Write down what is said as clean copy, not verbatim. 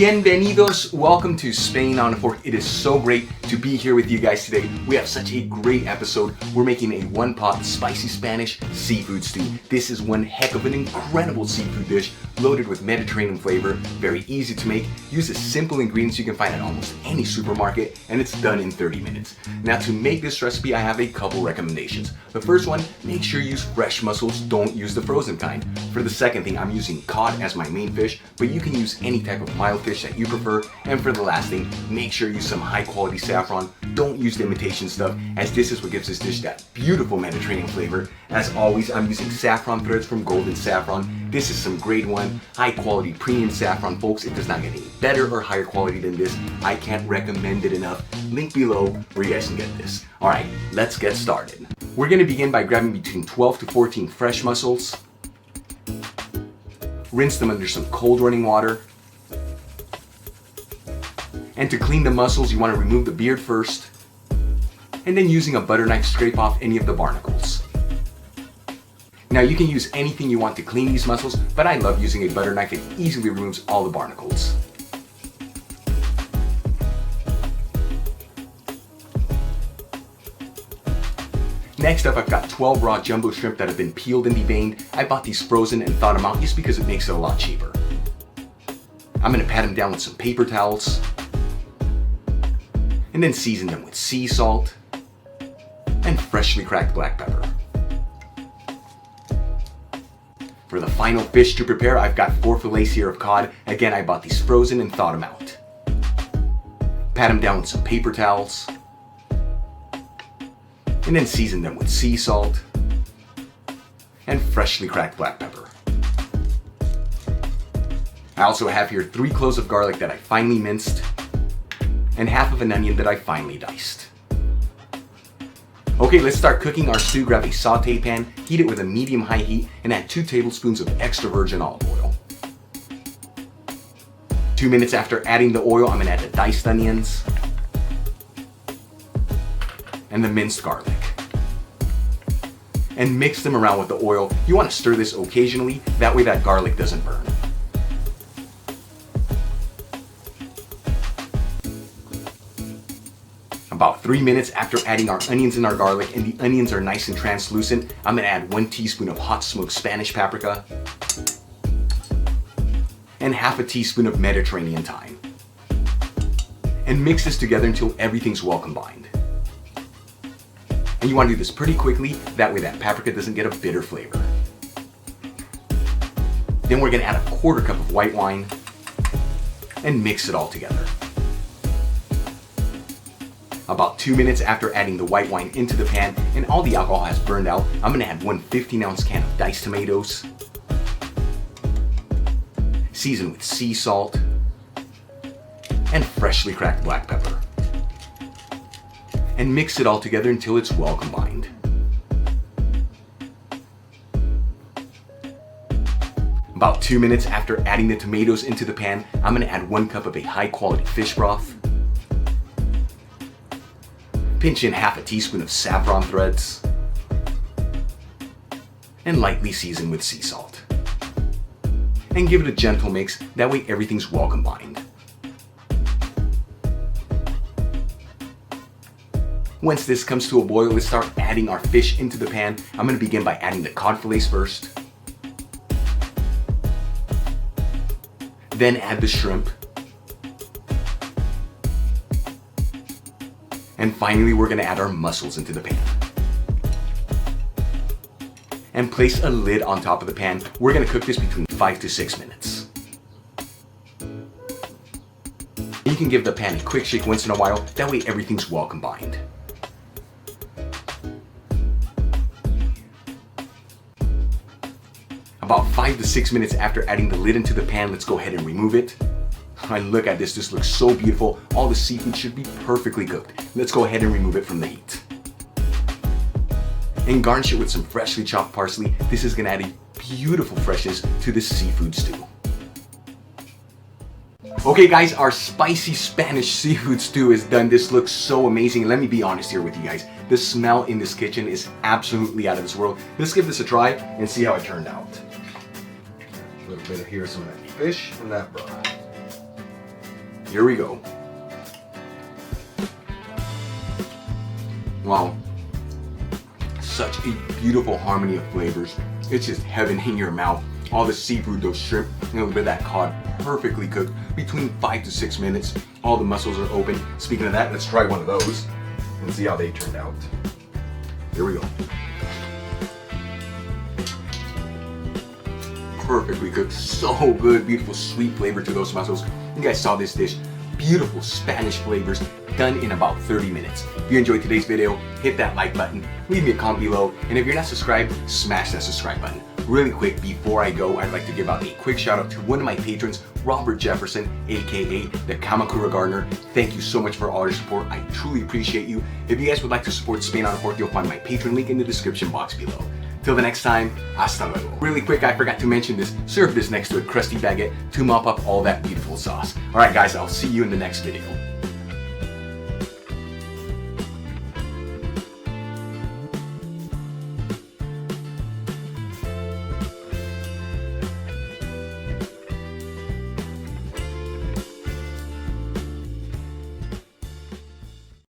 Bienvenidos, welcome to Spain on a Fork. It is so great to be here with you guys today. We have such a great episode. We're making a one-pot spicy Spanish seafood stew. This is one heck of an incredible seafood dish loaded with Mediterranean flavor, very easy to make, uses simple ingredients you can find at almost any supermarket, and it's done in 30 minutes. Now to make this recipe, I have a couple recommendations. The first one, make sure you use fresh mussels, don't use the frozen kind. For the second thing, I'm using cod as my main fish, but you can use any type of mild fish that you prefer. And for the last thing, make sure you use some high quality saffron. Don't use the imitation stuff, as this is what gives this dish that beautiful Mediterranean flavor. As always, I'm using saffron threads from Golden Saffron. This is some grade 1, high quality premium saffron, folks. It does not get any better or higher quality than this. I can't recommend it enough. Link below where you guys can get this. Alright, let's get started. We're going to begin by grabbing between 12 to 14 fresh mussels. Rinse them under some cold running water. And to clean the mussels, you want to remove the beard first, and then using a butter knife, scrape off any of the barnacles. Now you can use anything you want to clean these mussels, but I love using a butter knife. It easily removes all the barnacles. Next up, I've got 12 raw jumbo shrimp that have been peeled and deveined. I bought these frozen and thawed them out just because it makes it a lot cheaper. I'm going to pat them down with some paper towels, and then season them with sea salt and freshly cracked black pepper. For the final fish to prepare, I've got 4 fillets here of cod. Again, I bought these frozen and thawed them out. Pat them down with some paper towels, and then season them with sea salt and freshly cracked black pepper. I also have here 3 cloves of garlic that I finely minced, and half of an onion that I finely diced. Okay, let's start cooking our stew. Grab a saute pan, heat it with a medium-high heat, and add 2 tablespoons of extra virgin olive oil. 2 minutes after adding the oil, I'm going to add the diced onions and the minced garlic. And mix them around with the oil. You want to stir this occasionally, that way that garlic doesn't burn. About 3 minutes after adding our onions and our garlic, and the onions are nice and translucent, I'm going to add 1 teaspoon of hot smoked Spanish paprika and half a teaspoon of Mediterranean thyme. And mix this together until everything's well combined. And you want to do this pretty quickly, that way that paprika doesn't get a bitter flavor. Then we're going to add a 1/4 cup of white wine and mix it all together. About 2 minutes after adding the white wine into the pan and all the alcohol has burned out, I'm going to add 1 15-ounce can of diced tomatoes, season with sea salt and freshly cracked black pepper, and mix it all together until it's well combined. About 2 minutes after adding the tomatoes into the pan, I'm going to add 1 cup of a high-quality fish broth, pinch in half a teaspoon of saffron threads, and lightly season with sea salt. And give it a gentle mix, that way everything's well combined. Once this comes to a boil, let's start adding our fish into the pan. I'm going to begin by adding the cod fillets first, then add the shrimp, and finally, we're going to add our mussels into the pan. And place a lid on top of the pan. We're going to cook this between 5 to 6 minutes. You can give the pan a quick shake once in a while, that way everything's well combined. About 5 to 6 minutes after adding the lid into the pan, let's go ahead and remove it. And look at this, this looks so beautiful. All the seafood should be perfectly cooked. Let's go ahead and remove it from the heat. And garnish it with some freshly chopped parsley. This is gonna add a beautiful freshness to this seafood stew. Okay guys, our spicy Spanish seafood stew is done. This looks so amazing. Let me be honest here with you guys. The smell in this kitchen is absolutely out of this world. Let's give this a try and see how it turned out. A little bit of here, some of that fish from that broth. Here we go. Wow. Such a beautiful harmony of flavors. It's just heaven in your mouth. All the seafood, those shrimp, and a little bit of that cod, perfectly cooked, between 5 to 6 minutes. All the mussels are open. Speaking of that, let's try one of those and see how they turned out. Here we go. Perfectly cooked, so good, beautiful sweet flavor to those mussels. You guys saw this dish, beautiful Spanish flavors, done in about 30 minutes. If you enjoyed today's video, hit that like button, leave me a comment below, and if you're not subscribed, smash that subscribe button. Really quick, before I go, I'd like to give out a quick shout out to one of my patrons, Robert Jefferson, aka the Kamakura Gardener. Thank you so much for all your support. I truly appreciate you. If you guys would like to support Spain on a Fork, you'll find my Patreon link in the description box below. Till the next time, hasta luego. Really quick, I forgot to mention this. Serve this next to a crusty baguette to mop up all that beautiful sauce. Alright guys, I'll see you in the next video.